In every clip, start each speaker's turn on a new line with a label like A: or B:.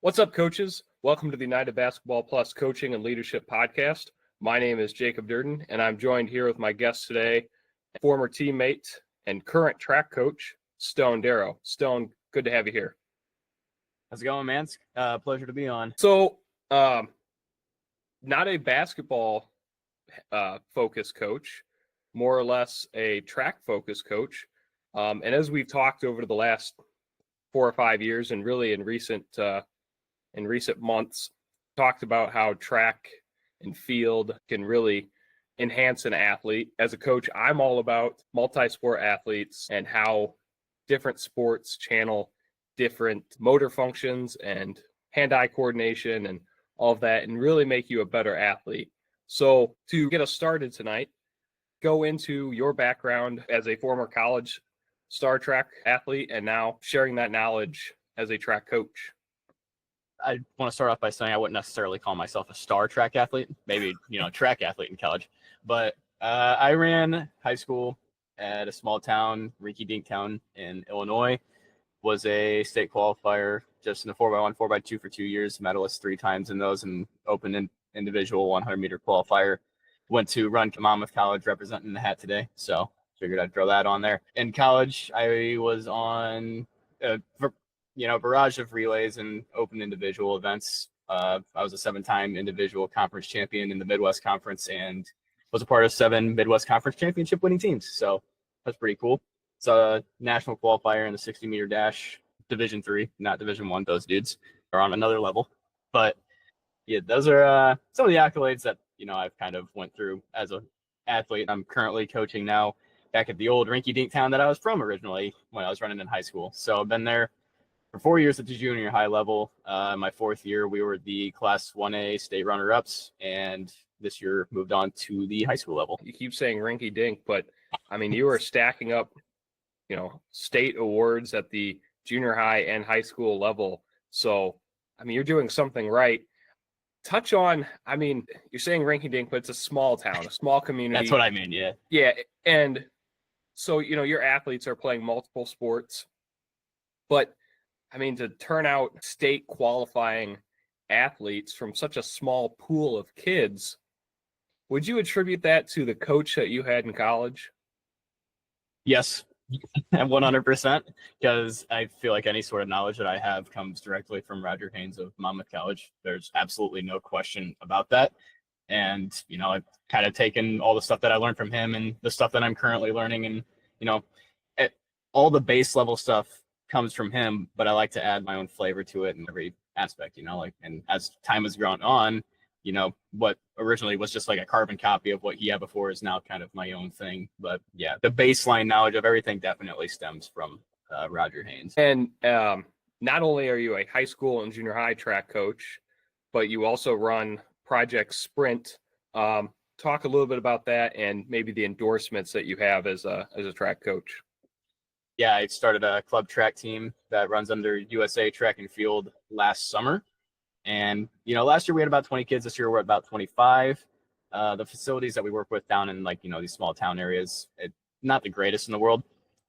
A: What's up, coaches? Welcome to the United Basketball Plus Coaching and Leadership Podcast. My name is Jacob Durden, and I'm joined here with my guest today, former teammate and current track coach, Stone Darrow. Stone, good to have you here.
B: How's it going, man? It's a pleasure to be on.
A: So, not a basketball focused coach, more or less a track focused coach. And as we've talked over the last 4 or 5 years, and really in recent months, talked about how track and field can really enhance an athlete. As a coach, I'm all about multi-sport athletes and how different sports channel different motor functions and hand-eye coordination and all of that, and really make you a better athlete. So to get us started tonight, go into your background as a former college star track athlete and now sharing that knowledge as a track coach.
B: I want to start off by saying I wouldn't necessarily call myself a star track athlete, maybe, track athlete in college. But I ran high school at a small town, rinky-dink town in Illinois, was a state qualifier just in the 4x1, 4x2 for 2 years, medalist 3 times in those, and open individual 100-meter qualifier. Went to run Monmouth College representing the hat today, so figured I'd throw that on there. In college, I was on barrage of relays and open individual events. I was a 7-time individual conference champion in the Midwest Conference and was a part of 7 Midwest Conference championship winning teams. So that's pretty cool. It's a national qualifier in the 60-meter dash, Division III, not Division I. Those dudes are on another level. But yeah, those are some of the accolades that, I've kind of went through as an athlete. I'm currently coaching now back at the old rinky-dink town that I was from originally when I was running in high school. So I've been there for 4 years at the junior high level. My 4th year, we were the Class 1A state runner-ups, and this year moved on to the high school level.
A: You keep saying rinky-dink, but, you were stacking up, state awards at the junior high and high school level. So, you're doing something right. Touch on, you're saying rinky-dink, but it's a small town, a small community.
B: That's what I mean, yeah.
A: Yeah, and so, your athletes are playing multiple sports, but to turn out state qualifying athletes from such a small pool of kids, would you attribute that to the coach that you had in college?
B: Yes, 100%, because I feel like any sort of knowledge that I have comes directly from Roger Haynes of Monmouth College. There's absolutely no question about that. And, I've kind of taken all the stuff that I learned from him and the stuff that I'm currently learning, and, all the base level stuff comes from him, but I like to add my own flavor to it in every aspect, and as time has gone on, what originally was just like a carbon copy of what he had before is now kind of my own thing. But yeah, the baseline knowledge of everything definitely stems from Roger Haynes.
A: And not only are you a high school and junior high track coach, but you also run Project Sprint. Talk a little bit about that and maybe the endorsements that you have as a track coach.
B: Yeah, I started a club track team that runs under USA Track and Field last summer. And, last year we had about 20 kids. This year we're at about 25. The facilities that we work with down in these small town areas, not the greatest in the world.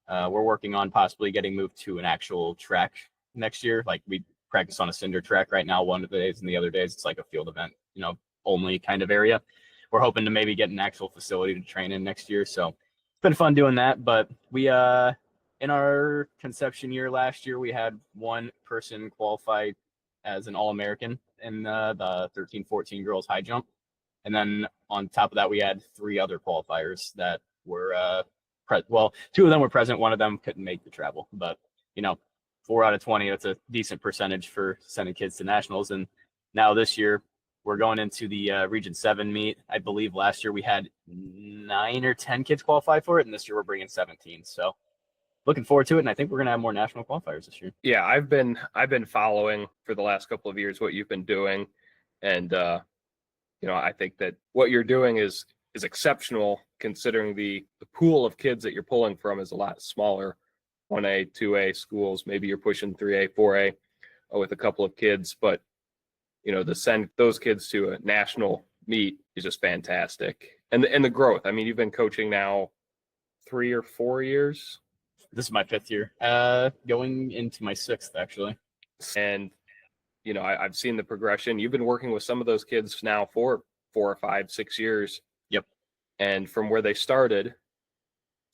B: We're working on possibly getting moved to an actual track next year. Like we practice on a cinder track right now, one of the days, and the other days it's like a field event, only kind of area. We're hoping to maybe get an actual facility to train in next year. So it's been fun doing that. But we, in our conception year last year, we had one person qualify as an All-American in the 13-14 girls high jump. And then on top of that, we had 3 other qualifiers that were, 2 of them were present. One of them couldn't make the travel. But, 4 out of 20, that's a decent percentage for sending kids to nationals. And now this year, we're going into the Region 7 meet. I believe last year we had 9 or 10 kids qualify for it, and this year we're bringing 17. So looking forward to it, and I think we're going to have more national qualifiers this year.
A: Yeah, I've been following for the last couple of years what you've been doing, and I think that what you're doing is exceptional considering the pool of kids that you're pulling from is a lot smaller. 1A, 2A schools, maybe you're pushing 3A, 4A with a couple of kids, but to send those kids to a national meet is just fantastic. And the growth. You've been coaching now 3 or 4 years.
B: This is my 5th year, going into my 6th, actually.
A: And I've seen the progression. You've been working with some of those kids now for 4 or 5, 6 years.
B: Yep.
A: And from where they started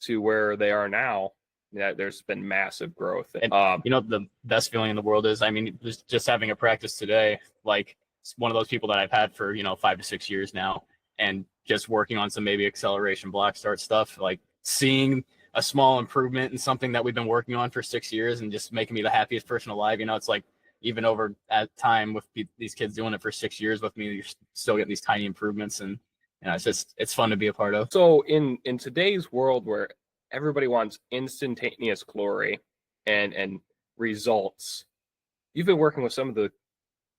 A: to where they are now, there's been massive growth.
B: And the best feeling in the world is, I mean, just having a practice today, like it's one of those people that I've had for 5 to 6 years now, and just working on some maybe acceleration block start stuff, like seeing a small improvement in something that we've been working on for 6 years and just making me the happiest person alive. It's like, even over at time with these kids doing it for 6 years with me, you're still getting these tiny improvements, and it's fun to be a part of.
A: So in today's world where everybody wants instantaneous glory and results, you've been working with some of the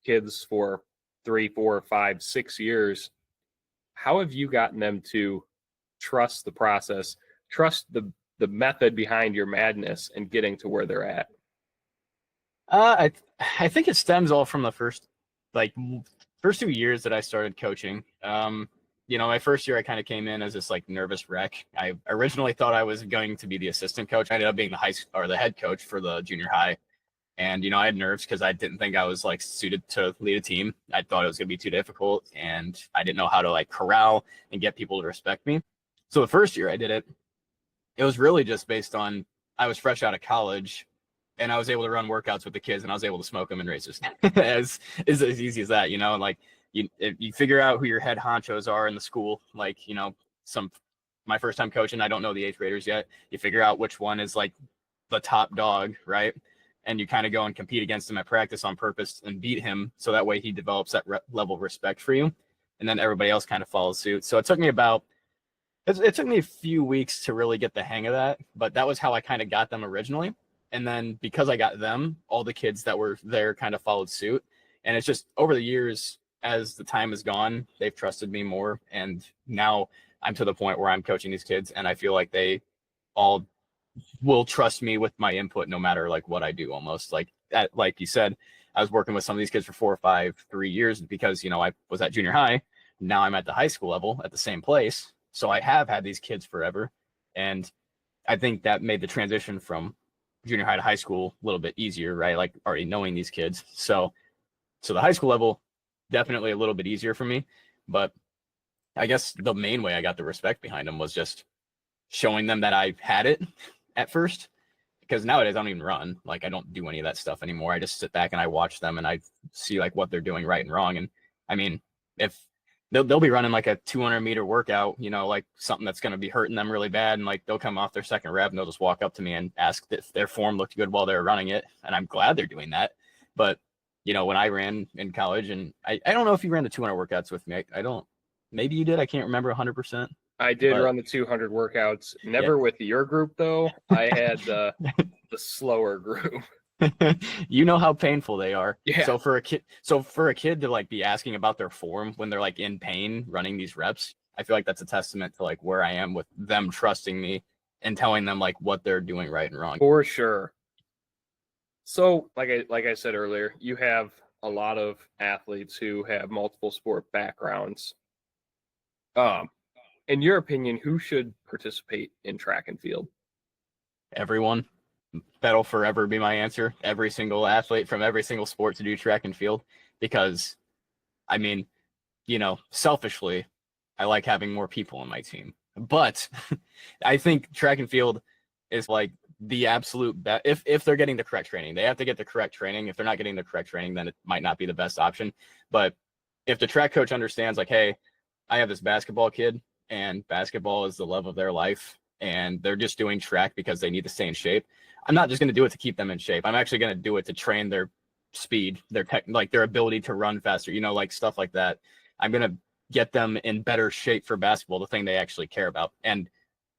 A: kids for 3, 4, 5, 6 years. How have you gotten them to trust the process, trust the method behind your madness and getting to where they're at?
B: I think it stems all from the first 2 years that I started coaching. My first year I kind of came in as this like nervous wreck. I originally thought I was going to be the assistant coach. I ended up being the head coach for the junior high. And, I had nerves because I didn't think I was like suited to lead a team. I thought it was going to be too difficult, and I didn't know how to like corral and get people to respect me. So the first year I did it, it was really just based on, I was fresh out of college and I was able to run workouts with the kids, and I was able to smoke them in races. as easy as that, and like you figure out who your head honchos are in the school. Like, my first time coaching, I don't know the 8th graders yet. You figure out which one is like the top dog, right? And you kind of go and compete against him at practice on purpose and beat him, so that way he develops that level of respect for you, and then everybody else kind of follows suit. So it took me a few weeks to really get the hang of that, but that was how I kind of got them originally. And then because I got them, all the kids that were there kind of followed suit. And it's just over the years, as the time has gone, they've trusted me more. And now I'm to the point where I'm coaching these kids, and I feel like they all will trust me with my input no matter like what I do. Almost like you said, I was working with some of these kids for 4 or 5, 3 years because, I was at junior high. Now I'm at the high school level at the same place. So I have had these kids forever. And I think that made the transition from junior high to high school a little bit easier, right? Like already knowing these kids. So the high school level, definitely a little bit easier for me. But I guess the main way I got the respect behind them was just showing them that I had it at first. Because nowadays I don't even run. Like, I don't do any of that stuff anymore. I just sit back and I watch them and I see like what they're doing right and wrong. And I mean, if they'll be running like a 200-meter workout, like something that's going to be hurting them really bad, and like they'll come off their second rep and they'll just walk up to me and ask if their form looked good while they were running it, and I'm glad they're doing that. But when I ran in college, and I don't know if you ran the 200 workouts with me. I don't. Maybe you did. I can't remember 100%.
A: I did run the 200 workouts. Never with your group though. I had the slower group.
B: You know how painful they are.
A: Yeah.
B: So for a kid to like be asking about their form when they're like in pain running these reps, I feel like that's a testament to like where I am with them trusting me and telling them like what they're doing right and wrong.
A: For sure. So like I said earlier, you have a lot of athletes who have multiple sport backgrounds. In your opinion, who should participate in track and field?
B: Everyone. That'll forever be my answer. Every single athlete from every single sport to do track and field, because I mean, selfishly, I like having more people on my team, but I think track and field is like the absolute best. If they're getting the correct training, they have to get the correct training. If they're not getting the correct training, then it might not be the best option. But if the track coach understands like, hey, I have this basketball kid and basketball is the love of their life, and they're just doing track because they need to stay in shape, I'm not just going to do it to keep them in shape. I'm actually going to do it to train their speed, their their ability to run faster, like stuff like that. I'm going to get them in better shape for basketball, the thing they actually care about. And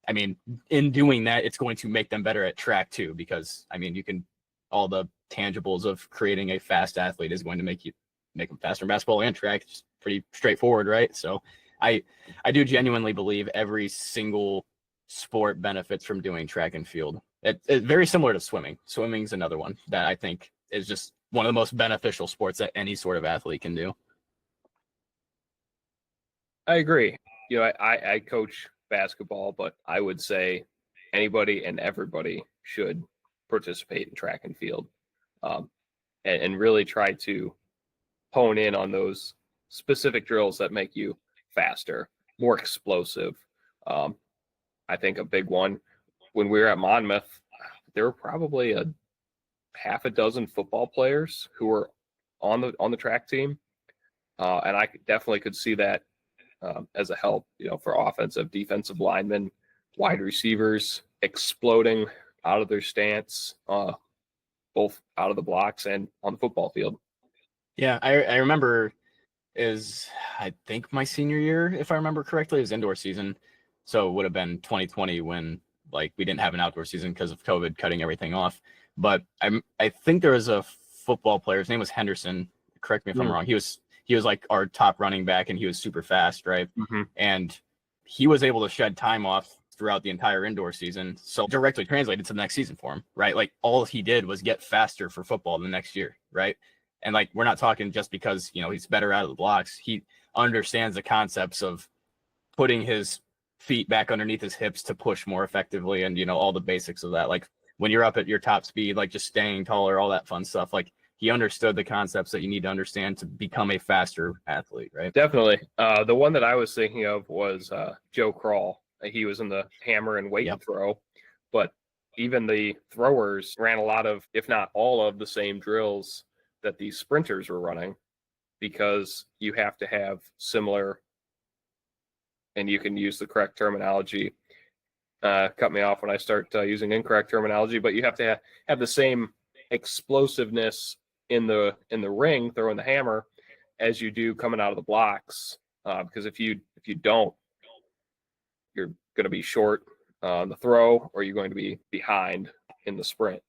B: I mean, in doing that, it's going to make them better at track too, because I mean, all the tangibles of creating a fast athlete is going to make them faster in basketball and track. It's pretty straightforward, right? So I do genuinely believe every single sport benefits from doing track and field. It's very similar to swimming. Swimming's another one that I think is just one of the most beneficial sports that any sort of athlete can do.
A: I agree. I coach basketball, but I would say anybody and everybody should participate in track and field, and really try to hone in on those specific drills that make you faster, more explosive. I think a big one when we were at Monmouth, there were probably a half a dozen football players who were on the track team, and I definitely could see that as a help, for offensive, defensive linemen, wide receivers exploding out of their stance, both out of the blocks and on the football field.
B: Yeah, I remember I think my senior year, if I remember correctly, it was indoor season. So it would have been 2020 when like we didn't have an outdoor season because of COVID cutting everything off. But I think there was a football player. His name was Henderson. Correct me if I'm wrong. He was like our top running back, and he was super fast, right?
A: Mm-hmm.
B: And he was able to shed time off throughout the entire indoor season. So directly translated to the next season for him, right? Like all he did was get faster for football the next year, right? And like we're not talking just because he's better out of the blocks. He understands the concepts of putting his feet back underneath his hips to push more effectively, and all the basics of that. Like when you're up at your top speed, like just staying taller, all that fun stuff. Like he understood the concepts that you need to understand to become a faster athlete, right?
A: Definitely. The one that I was thinking of was Joe Crawl. He was in the hammer and weight and throw, but even the throwers ran a lot of, if not all of, the same drills that these sprinters were running, because you have to have similar, and you can use the correct terminology. Cut me off when I start using incorrect terminology, but you have to have the same explosiveness in the ring, throwing the hammer, as you do coming out of the blocks. Because if you don't, you're going to be short on the throw, or you're going to be behind in the sprint.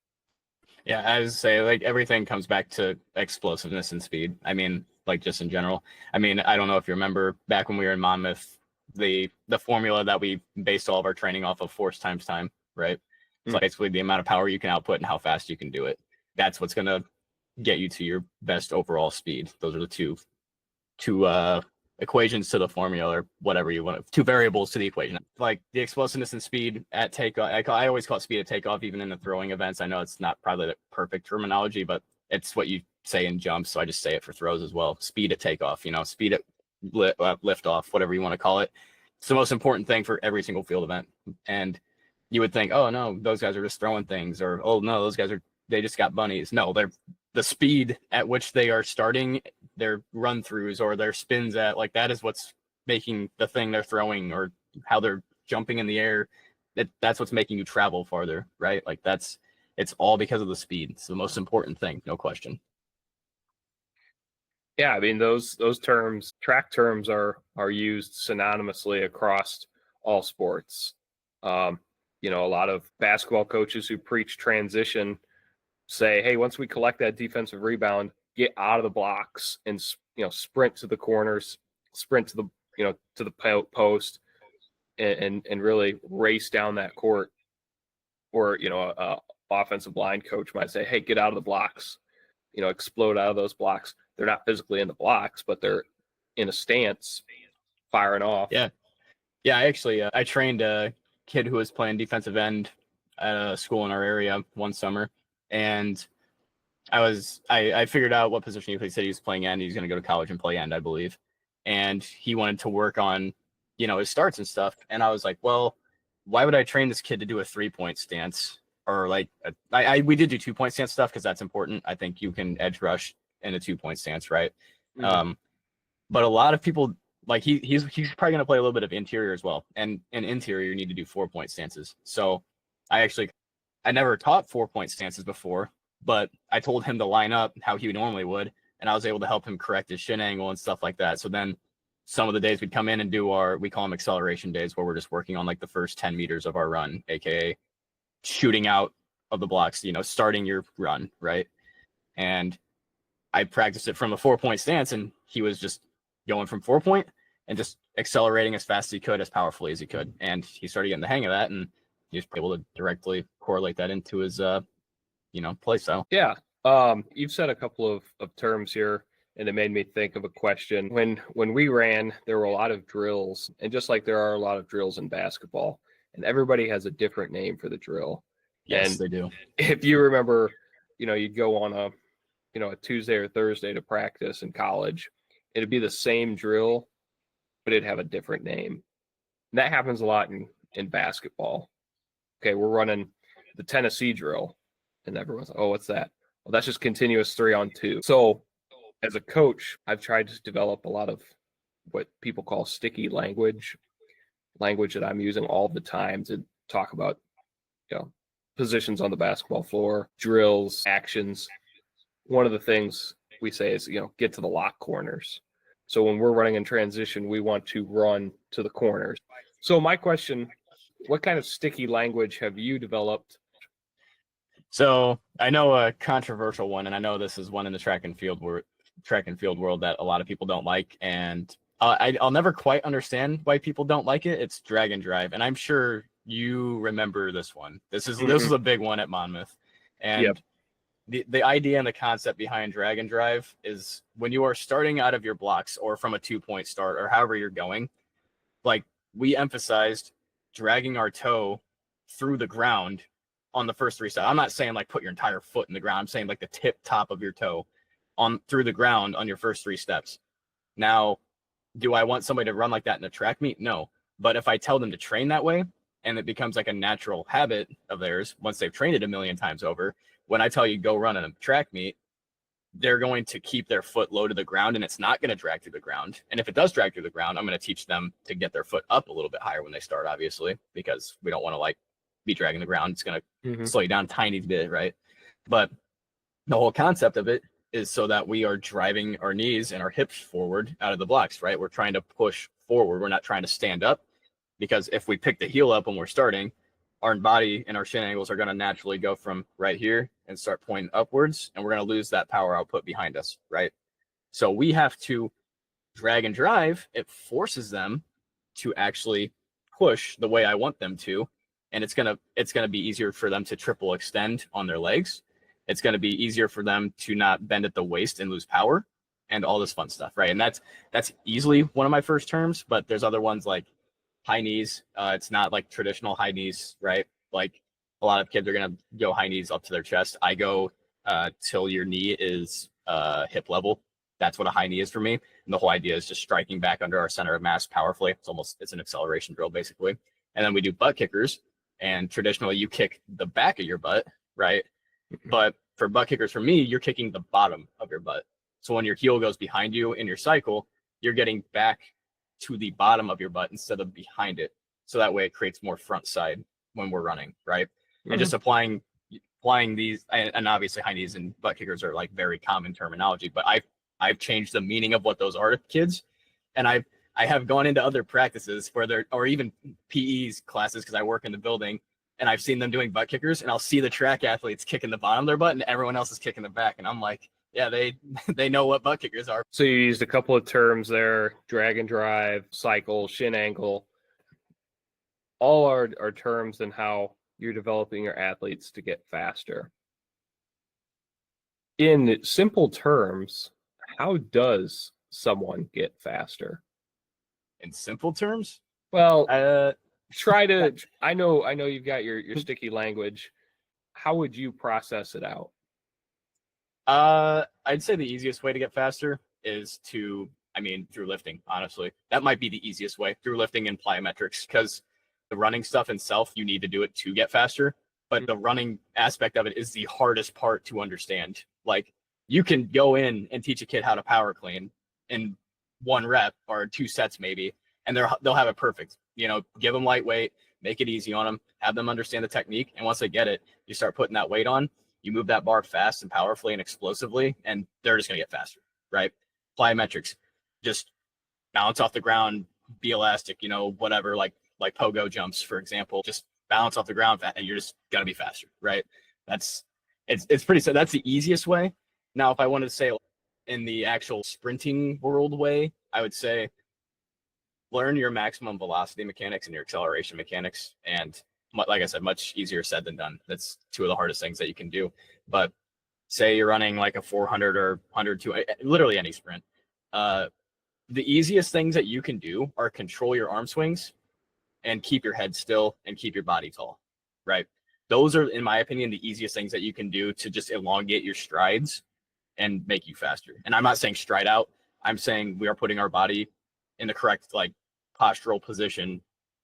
B: Yeah, I would say like everything comes back to explosiveness and speed. I mean, like just in general. I mean, I don't know if you remember back when we were in Monmouth, the formula that we based all of our training off of force times time, right? It's like basically the amount of power you can output and how fast you can do it. That's what's going to get you to your best overall speed. Those are the two equations to the formula, or whatever you want, two variables to the equation. Like the explosiveness and speed at takeoff. I always call it speed at takeoff, even in the throwing events. I know it's not probably the perfect terminology, but it's what you say in jumps, so I just say it for throws as well. Speed at takeoff, speed at lift off, whatever you want to call it. It's the most important thing for every single field event. And you would think, oh no, those guys are just throwing things, or oh no, they just got bunnies. No, they're the speed at which they are starting their run throughs or their spins at, like that is what's making the thing they're throwing, or how they're jumping in the air. That's what's making you travel farther, right? Like it's all because of the speed. It's the most important thing, no question.
A: Yeah, I mean those terms, track terms, are used synonymously across all sports. A lot of basketball coaches who preach transition say, hey, once we collect that defensive rebound, get out of the blocks and sprint to the corners, sprint to the to the post, and really race down that court. Or a offensive line coach might say, hey, get out of the blocks, explode out of those blocks. They're not physically in the blocks, but they're in a stance, firing off.
B: Yeah. I trained a kid who was playing defensive end at a school in our area one summer, and I figured out what position he said he was playing end. He's going to go to college and play end, I believe. And he wanted to work on, his starts and stuff. And I was like, well, why would I train this kid to do a 3-point stance? Or like, we did do 2-point stance stuff because that's important. I think you can edge rush in a 2-point stance, right? Mm-hmm. But a lot of people, like he's probably going to play a little bit of interior as well. And in interior, you need to do 4-point stances. So I never taught 4-point stances before, but I told him to line up how he normally would, and I was able to help him correct his shin angle and stuff like that. So then some of the days we'd come in and do we call them acceleration days, where we're just working on like the first 10 meters of our run, aka shooting out of the blocks, starting your run, right? And I practiced it from a 4-point stance, and he was just going from 4-point and just accelerating as fast as he could, as powerfully as he could. And he started getting the hang of that, and he was able to directly correlate that into his play style.
A: Yeah. You've said a couple of terms here, and it made me think of a question. When we ran, there were a lot of drills, and just like there are a lot of drills in basketball, and everybody has a different name for the drill.
B: Yes,
A: and
B: they do.
A: If you remember, you'd go on a Tuesday or Thursday to practice in college. It'd be the same drill, but it'd have a different name. And that happens a lot in basketball. Okay, we're running the Tennessee drill, and everyone's like, oh, what's that? Well, that's just continuous 3-on-2. So as a coach, I've tried to develop a lot of what people call sticky language that I'm using all the time to talk about, positions on the basketball floor, drills, actions. One of the things we say is, get to the lock corners. So when we're running in transition, we want to run to the corners. So my question, what kind of sticky language have you developed?
B: So I know a controversial one, and I know this is one in the track and field world that a lot of people don't like, and I'll never quite understand why people don't like it. It's drag and drive, and I'm sure you remember this one. This is a big one at Monmouth, and
A: Yep.
B: The idea and the concept behind drag and drive is when you are starting out of your blocks or from a 2-point start or however you're going, like we emphasized dragging our toe through the ground on the first 3 steps. I'm not saying like put your entire foot in the ground. I'm saying like the top of your toe on through the ground on your first 3 steps. Now, do I want somebody to run like that in a track meet? No. But if I tell them to train that way and it becomes like a natural habit of theirs, once they've trained it a million times over, when I tell you go run in a track meet, they're going to keep their foot low to the ground and it's not going to drag through the ground. And if it does drag through the ground, I'm going to teach them to get their foot up a little bit higher when they start, obviously, because we don't want to like be dragging the ground. It's going to slow you down a tiny bit, right? But the whole concept of it is so that we are driving our knees and our hips forward out of the blocks, right? We're trying to push forward. We're not trying to stand up, because if we pick the heel up when we're starting, our body and our shin angles are going to naturally go from right here and start pointing upwards, and we're going to lose that power output behind us, right? So we have to drag and drive. It forces them to actually push the way I want them to, and it's gonna be easier for them to triple extend on their legs. It's going to be easier for them to not bend at the waist and lose power and all this fun stuff, right? And that's easily one of my first terms, but there's other ones like high knees. It's not like traditional high knees, right? Like a lot of kids are going to go high knees up to their chest. I go till your knee is hip level. That's what a high knee is for me. And the whole idea is just striking back under our center of mass powerfully. It's an acceleration drill basically. And then we do butt kickers. And traditionally you kick the back of your butt, right? But for butt kickers, for me, you're kicking the bottom of your butt. So when your heel goes behind you in your cycle, you're getting back to the bottom of your butt instead of behind it. So that way it creates more front side when we're running, right? And just applying these, and obviously high knees and butt kickers are like very common terminology, but I've changed the meaning of what those are to kids. And I have gone into other practices where they're, or even PE's classes, because I work in the building, and I've seen them doing butt kickers, and I'll see the track athletes kicking the bottom of their butt and everyone else is kicking the back. And I'm like, yeah, they know what butt kickers are.
A: So you used a couple of terms there: drag and drive, cycle, shin angle. All are terms in how you're developing your athletes to get faster. In simple terms, how does someone get faster?
B: In simple terms?
A: Well, I know you've got your sticky language. How would you process it out?
B: I'd say the easiest way to get faster is through lifting, honestly. That might be the easiest way, through lifting and plyometrics, because the running stuff itself, you need to do it to get faster. But the running aspect of it is the hardest part to understand. Like, you can go in and teach a kid how to power clean in 1 rep or 2 sets maybe, and they'll have it perfect. Give them lightweight, make it easy on them, have them understand the technique. And once they get it, you start putting that weight on, you move that bar fast and powerfully and explosively, and they're just going to get faster, right? Plyometrics, just bounce off the ground, be elastic, whatever, like pogo jumps, for example, just bounce off the ground and you're just going to be faster, right? It's pretty, so that's the easiest way. Now, if I wanted to say in the actual sprinting world way, I would say learn your maximum velocity mechanics and your acceleration mechanics. And like I said, much easier said than done. That's 2 of the hardest things that you can do. But say you're running like a 400 or 100, literally any sprint. The easiest things that you can do are control your arm swings and keep your head still and keep your body tall, right? Those are, in my opinion, the easiest things that you can do to just elongate your strides and make you faster. And I'm not saying stride out. I'm saying we are putting our body in the correct like postural position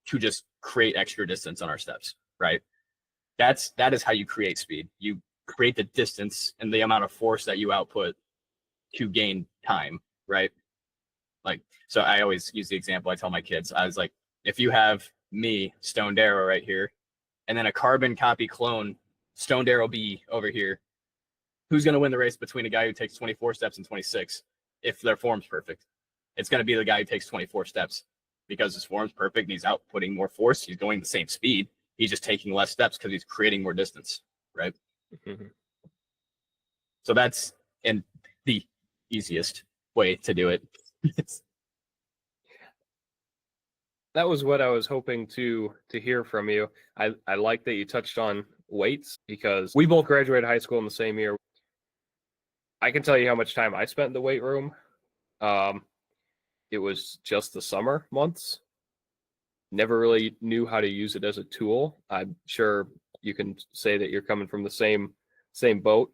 B: to just create extra distance on our steps, right? That is how you create speed. You create the distance and the amount of force that you output to gain time, right? Like, so I always use the example I tell my kids. I was like, if you have me, Stone Darrow, right here, and then a carbon copy clone, Stone Darrow B over here, who's going to win the race between a guy who takes 24 steps and 26 if their form's perfect? It's going to be the guy who takes 24 steps because his form's perfect and he's outputting more force. He's going the same speed. He's just taking less steps because he's creating more distance, right?
A: Mm-hmm.
B: So that's and the easiest way to do it.
A: That was what I was hoping to hear from you. I like that you touched on weights because we both graduated high school in the same year. I can tell you how much time I spent in the weight room. It was just the summer months. Never really knew how to use it as a tool. I'm sure you can say that you're coming from the same boat.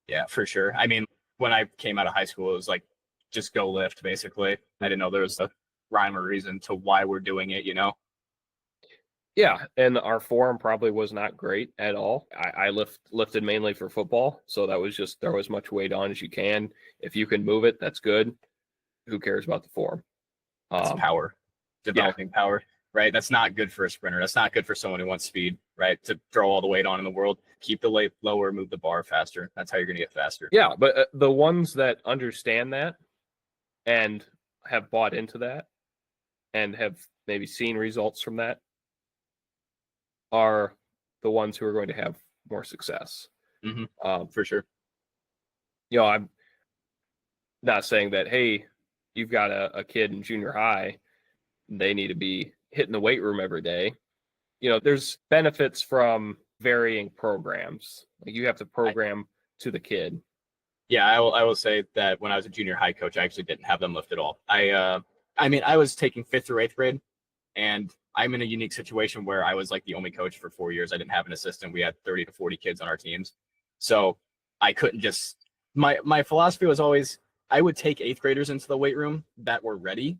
B: Yeah, for sure. I mean, when I came out of high school, it was like, just go lift, basically. I didn't know there was a rhyme or reason to why we're doing it, you know?
A: Yeah, and our form probably was not great at all. I lifted mainly for football, so that was just throw as much weight on as you can. If you can move it, that's good. Who cares about the form?
B: That's power, developing power, right? That's not good for a sprinter. That's not good for someone who wants speed, right? To throw all the weight on in the world, keep the weight lower, move the bar faster. That's how you're going to get faster.
A: Yeah, but the ones that understand that and have bought into that and have maybe seen results from that are the ones who are going to have more success.
B: Mm-hmm. For sure.
A: You know, I'm not saying that, hey, you've got a kid in junior high, they need to be hitting the weight room every day. You know, there's benefits from varying programs. Like you have to program to the kid.
B: Yeah, I will say that when I was a junior high coach, I actually didn't have them lift at all. I mean, I was taking 5th through 8th grade, and I'm in a unique situation where I was like the only coach for 4 years. I didn't have an assistant. We had 30 to 40 kids on our teams. So I couldn't just, my philosophy was always, I would take 8th graders into the weight room that were ready,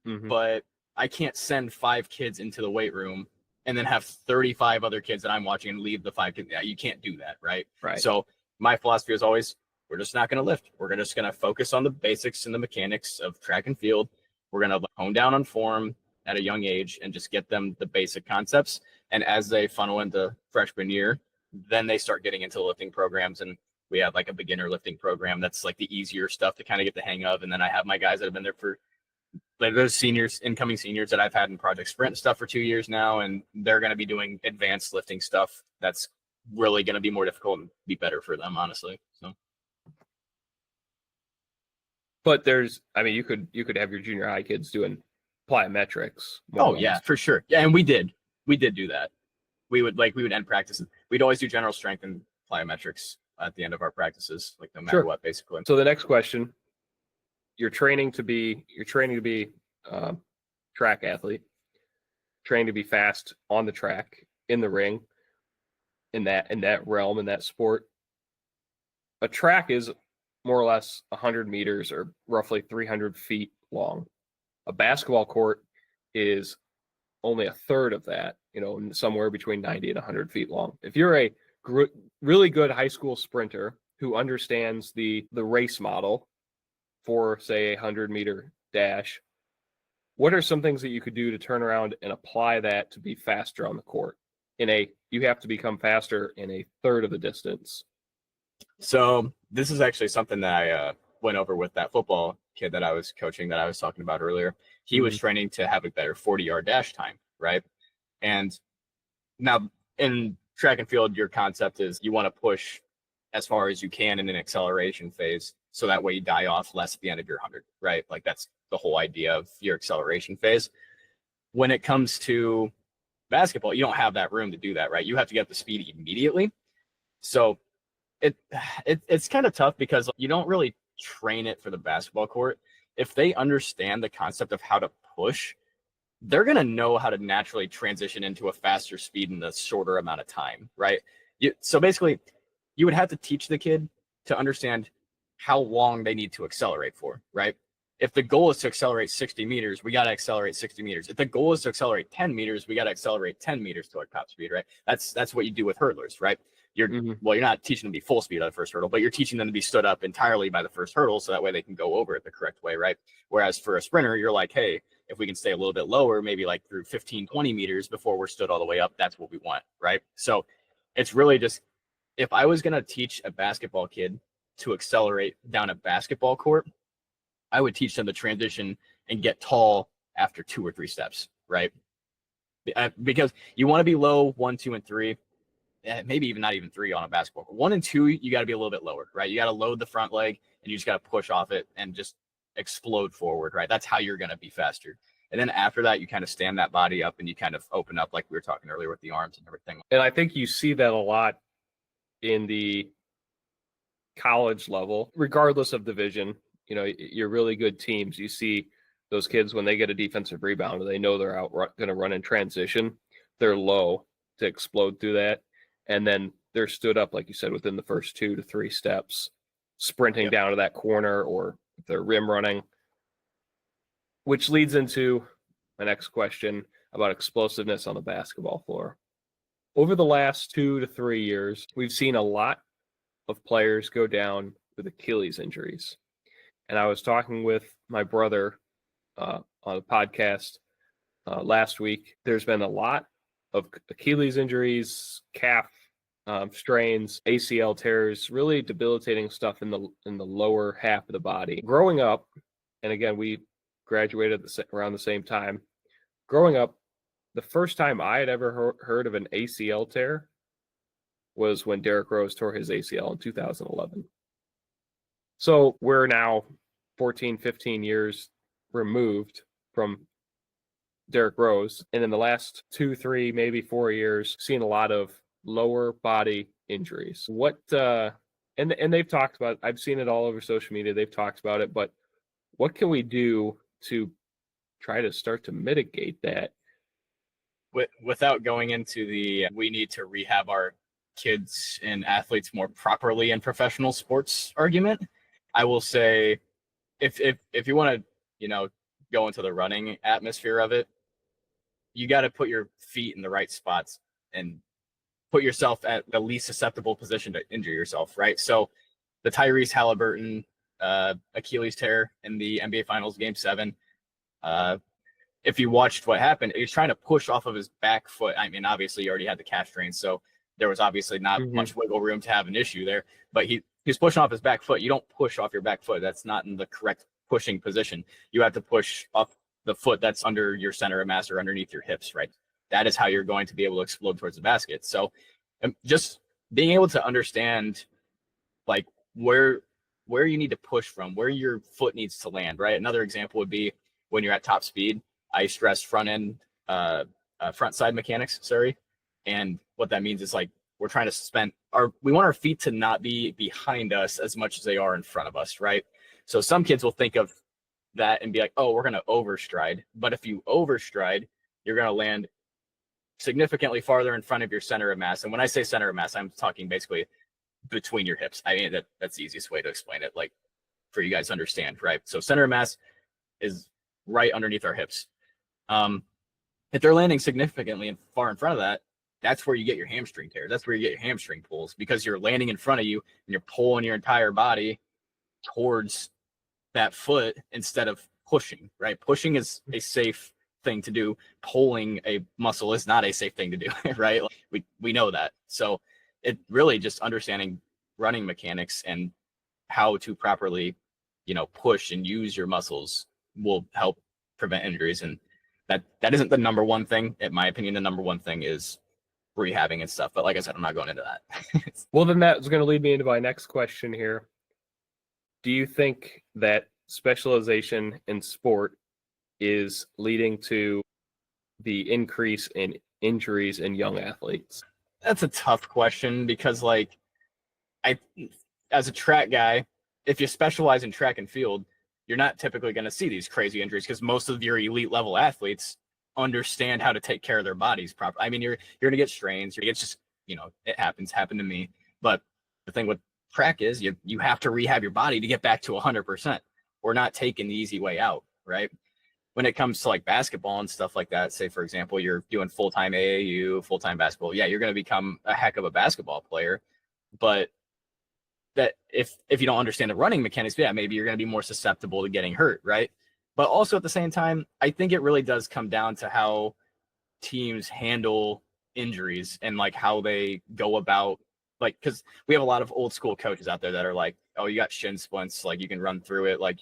B: but I can't send 5 kids into the weight room and then have 35 other kids that I'm watching and leave the 5 kids. Yeah, you can't do that, right?
A: Right.
B: So my philosophy is always, we're just not going to lift. We're just going to focus on the basics and the mechanics of track and field. We're going to hone down on form at a young age and just get them the basic concepts. And as they funnel into freshman year, then they start getting into the lifting programs. And we have like a beginner lifting program that's like the easier stuff to kind of get the hang of. And then I have my guys that have been there for like those seniors, incoming seniors that I've had in Project Sprint stuff for 2 years now. And they're going to be doing advanced lifting stuff that's really going to be more difficult and be better for them, honestly. So.
A: But there's, I mean, you could have your junior high kids doing plyometrics.
B: Oh yeah, for sure. Yeah, and we did do that. We would end practices. We'd always do general strength and plyometrics at the end of our practices, like no matter what, basically.
A: So the next question: you're training to be track athlete, training to be fast on the track, in the ring, in that realm, in that sport. A track is more or less 100 meters or roughly 300 feet long. A basketball court is only a third of that, you know, somewhere between 90 and 100 feet long. If you're a really good high school sprinter who understands the race model for, say, a 100-meter dash, what are some things that you could do to turn around and apply that to be faster on the court? You have to become faster in a third of the distance.
B: So this is actually something that I went over with that football kid that I was coaching that I was talking about earlier. He was training to have a better 40-yard dash time, right? And now in track and field, your concept is you want to push as far as you can in an acceleration phase, so that way you die off less at the end of your 100, right? Like that's the whole idea of your acceleration phase. When it comes to basketball, you don't have that room to do that, right? You have to get the speed immediately. So it's kind of tough because you don't really train it for the basketball court. If they understand the concept of how to push, they're going to know how to naturally transition into a faster speed in a shorter amount of time, right? So basically, you would have to teach the kid to understand how long they need to accelerate for, right? If the goal is to accelerate 60 meters, we got to accelerate 60 meters. If the goal is to accelerate 10 meters, we got to accelerate 10 meters to our top speed, right? That's what you do with hurdlers, right? You're not teaching them to be full speed on the first hurdle, but you're teaching them to be stood up entirely by the first hurdle, so that way they can go over it the correct way, right? Whereas for a sprinter, you're like, hey, if we can stay a little bit lower, maybe like through 15, 20 meters before we're stood all the way up, that's what we want, right? So it's really just, if I was going to teach a basketball kid to accelerate down a basketball court, I would teach them to transition and get tall after 2 or 3 steps, right? Because you want to be low 1, 2, and 3, maybe even not even 3 on a basketball court. 1 and 2, you got to be a little bit lower, right? You got to load the front leg and you just got to push off it and just explode forward, right? That's how you're going to be faster. And then after that, you kind of stand that body up and you kind of open up, like we were talking earlier with the arms and everything.
A: And I think you see that a lot in the college level, regardless of division. You know, your really good teams, you see those kids when they get a defensive rebound, they know they're going to run in transition. They're low to explode through that. And then they're stood up, like you said, within the first 2 to 3 steps, sprinting down to that corner, or if they're rim running. Which leads into my next question about explosiveness on the basketball floor. Over the last 2 to 3 years, we've seen a lot of players go down with Achilles injuries. And I was talking with my brother on a podcast last week. There's been a lot of Achilles injuries, calf strains, ACL tears, really debilitating stuff in the lower half of the body. Growing up, and again, we graduated around the same time. Growing up, the first time I had ever heard of an ACL tear was when Derrick Rose tore his ACL in 2011. So we're now 14, 15 years removed from Derrick Rose. And in the last 2, 3, maybe 4 years, seen a lot of lower body injuries. What, and they've talked about, I've seen it all over social media. They've talked about it, but what can we do to try to start to mitigate that?
B: Without going into we need to rehab our kids and athletes more properly in professional sports argument, I will say, if you want to, go into the running atmosphere of it, you got to put your feet in the right spots and put yourself at the least susceptible position to injure yourself, right? So the Tyrese Halliburton Achilles tear in the NBA Finals Game 7, if you watched what happened, he was trying to push off of his back foot. I mean, obviously, he already had the calf strain, so there was obviously not much wiggle room to have an issue there. But he was pushing off his back foot. You don't push off your back foot. That's not in the correct pushing position. You have to push off the foot that's under your center of mass or underneath your hips, right? That is how you're going to be able to explode towards the basket. So just being able to understand, like, where you need to push from, where your foot needs to land, right? Another example would be when you're at top speed. I stress front side mechanics, sorry. And what that means is, like, we're trying to we want our feet to not be behind us as much as they are in front of us, right? So some kids will think of that and be like, oh, we're going to overstride. But if you overstride, you're going to land significantly farther in front of your center of mass. And when I say center of mass, I'm talking basically between your hips. I mean, that's the easiest way to explain it, like, for you guys to understand, right? So center of mass is right underneath our hips. If they're landing significantly and far in front of that, that's where you get your hamstring tear. That's where you get your hamstring pulls, because you're landing in front of you and you're pulling your entire body towards that foot instead of pushing, right? Pushing is a safe thing to do. Pulling a muscle is not a safe thing to do, right? We know that. So it really just understanding running mechanics and how to properly, push and use your muscles will help prevent injuries. And that isn't the number one thing. In my opinion, the number one thing is rehabbing and stuff. But like I said, I'm not going into that.
A: Well, then that's going to lead me into my next question here. Do you think that specialization in sport is leading to the increase in injuries in young athletes?
B: That's a tough question, because, like, as a track guy, if you specialize in track and field, you're not typically going to see these crazy injuries, because most of your elite level athletes understand how to take care of their bodies properly. I mean, you're going to get strains. It's just, it happened to me. But the thing with track is you have to rehab your body to get back to 100%. We're not taking the easy way out, right? When it comes to like basketball and stuff like that, say for example, you're doing full-time AAU, full-time basketball. Yeah, you're going to become a heck of a basketball player, but that if you don't understand the running mechanics, yeah, maybe you're going to be more susceptible to getting hurt, right? But also at the same time, I think it really does come down to how teams handle injuries and like how they go about, like, because we have a lot of old school coaches out there that are like, oh, you got shin splints, like you can run through it, like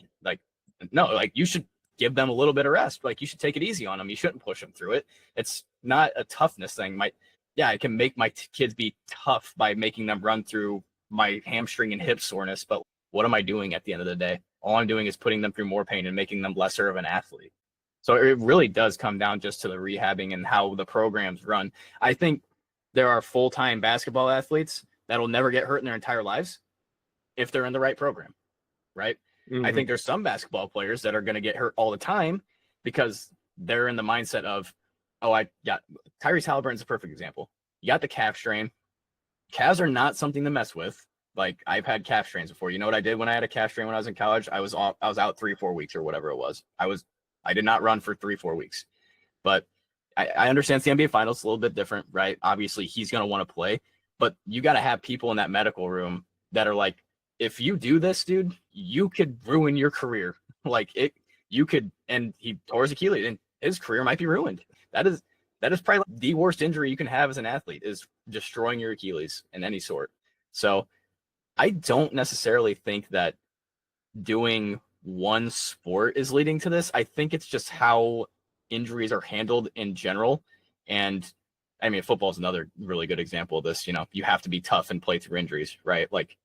B: no, like you should give them a little bit of rest, like you should take it easy on them, you shouldn't push them through it. It's not a toughness thing. I can make my kids be tough by making them run through my hamstring and hip soreness, but what am I doing at the end of the day? All I'm doing is putting them through more pain and making them lesser of an athlete. So it really does come down just to the rehabbing and how the programs run. I think there are full-time basketball athletes that'll never get hurt in their entire lives if they're in the right program, right? Mm-hmm. I think there's some basketball players that are going to get hurt all the time because they're in the mindset of, oh, I got Tyrese Halliburton's a perfect example. You got the calf strain. Calves are not something to mess with. Like, I've had calf strains before. You know what I did when I had a calf strain when I was in college? I was out 3-4 weeks or whatever it was. I did not run for 3-4 weeks. But I understand the NBA Finals, a little bit different, right? Obviously, he's going to want to play. But you got to have people in that medical room that are like, if you do this, dude, you could ruin your career. And he tore his Achilles, and his career might be ruined. That is probably the worst injury you can have as an athlete, is destroying your Achilles in any sort. So I don't necessarily think that doing one sport is leading to this. I think it's just how injuries are handled in general. And I mean, football is another really good example of this. You know, you have to be tough and play through injuries, right? Like,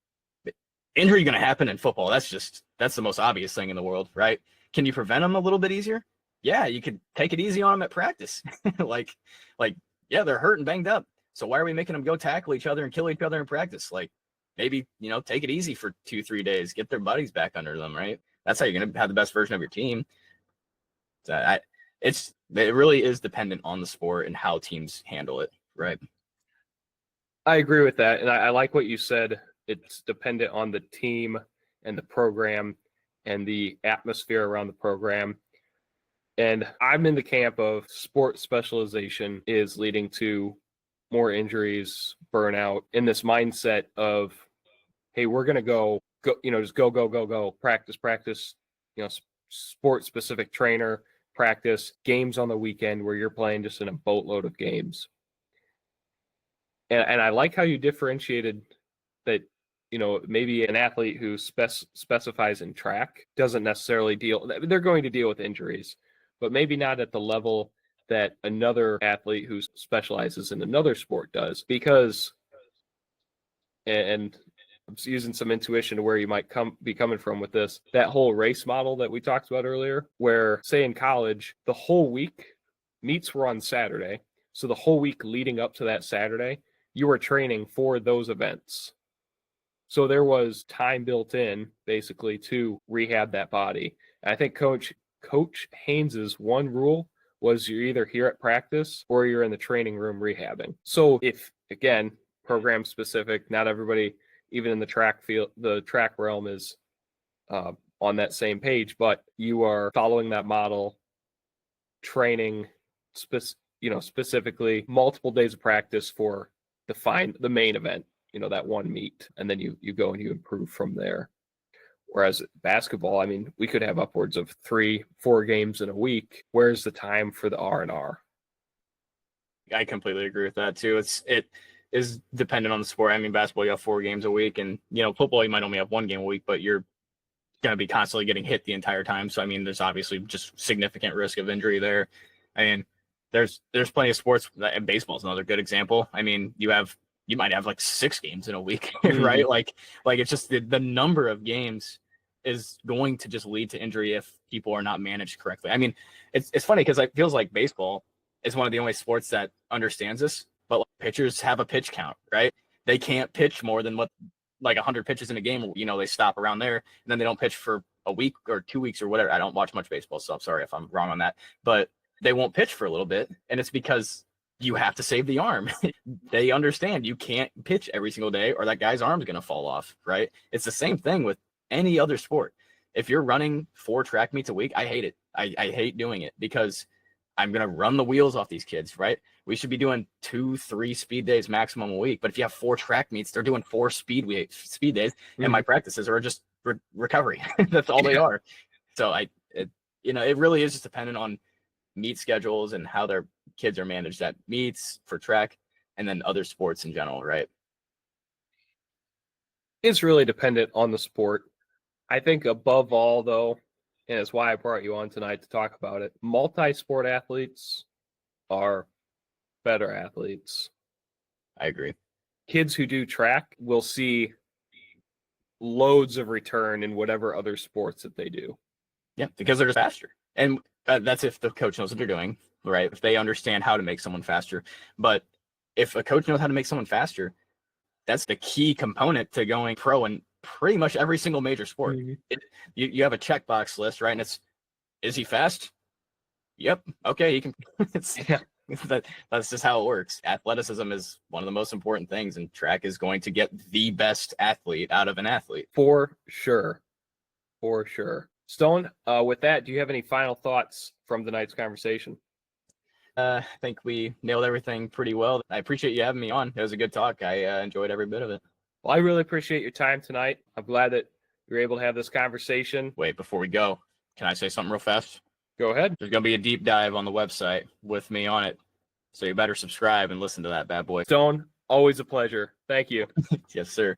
B: injury going to happen in football. That's the most obvious thing in the world, right? Can you prevent them a little bit easier? Yeah, you could take it easy on them at practice. like, yeah, they're hurt and banged up. So why are we making them go tackle each other and kill each other in practice? Like, maybe, take it easy for 2-3 days, get their buddies back under them, right? That's how you're going to have the best version of your team. So it really is dependent on the sport and how teams handle it, right?
A: I agree with that. And I like what you said. It's dependent on the team and the program and the atmosphere around the program. And I'm in the camp of sport specialization is leading to more injuries, burnout, in this mindset of, hey, we're going to go, just go, practice, sport specific trainer, practice, games on the weekend where you're playing just in a boatload of games. And I like how you differentiated that, maybe an athlete who specifies in track doesn't necessarily they're going to deal with injuries, but maybe not at the level that another athlete who specializes in another sport does, because, and I'm using some intuition to where you might be coming from with this, that whole race model that we talked about earlier, where, say, in college, the whole week, meets were on Saturday. So the whole week leading up to that Saturday, you were training for those events. So there was time built in, basically, to rehab that body. And I think Coach Haynes's one rule was you're either here at practice or you're in the training room rehabbing. So if, again, program specific, not everybody, even in the track realm, is on that same page, but you are following that model, training specifically multiple days of practice for the main event, that one meet, and then you go and you improve from there. Whereas basketball, I mean, we could have upwards of 3-4 games in a week. Where's the time for the R&R?
B: I completely agree with that too. It is dependent on the sport. I mean, basketball, you have 4 games a week, and football, you might only have 1 game a week, but you're going to be constantly getting hit the entire time. So I mean, there's obviously just significant risk of injury there. I mean, there's plenty of sports, and baseball is another good example. I mean, you might have like 6 games in a week, right? Like it's just the number of games is going to just lead to injury if people are not managed correctly. I mean, it's funny because it feels like baseball is one of the only sports that understands this, but like, pitchers have a pitch count, right? They can't pitch more than 100 pitches in a game. They stop around there, and then they don't pitch for a week or 2 weeks or whatever. I don't watch much baseball, so I'm sorry if I'm wrong on that, but they won't pitch for a little bit, and it's because you have to save the arm. They understand you can't pitch every single day or that guy's arm's going to fall off, right? It's the same thing with any other sport. If you're running 4 track meets a week, I hate it. I hate doing it because I'm going to run the wheels off these kids, right? We should be doing 2-3 speed days maximum a week. But if you have 4 track meets, they're doing 4 speed days. Mm-hmm. And my practices are just recovery. That's all they are. So it really is just dependent on meet schedules and how their kids are managed at meets for track and then other sports in general, right?
A: It's really dependent on the sport. I think above all, though, and it's why I brought you on tonight to talk about it, multi-sport athletes are better athletes.
B: I agree.
A: Kids who do track will see loads of return in whatever other sports that they do.
B: Yeah, because they're just faster. And that's if the coach knows what they're doing, right? If they understand how to make someone faster. But if a coach knows how to make someone faster, that's the key component to going pro in pretty much every single major sport. Mm-hmm. You have a checkbox list, right? And it's, is he fast? Yep. Okay, he can. That's just how it works. Athleticism is one of the most important things, and track is going to get the best athlete out of an athlete.
A: For sure. For sure. Stone, with that, do you have any final thoughts from tonight's conversation?
B: I think we nailed everything pretty well. I appreciate you having me on. It was a good talk. I enjoyed every bit of it.
A: Well, I really appreciate your time tonight. I'm glad that you were able to have this conversation.
B: Wait, before we go, can I say something real fast?
A: Go ahead.
B: There's going to be a deep dive on the website with me on it. So you better subscribe and listen to that bad boy.
A: Stone, always a pleasure. Thank you.
B: Yes, sir.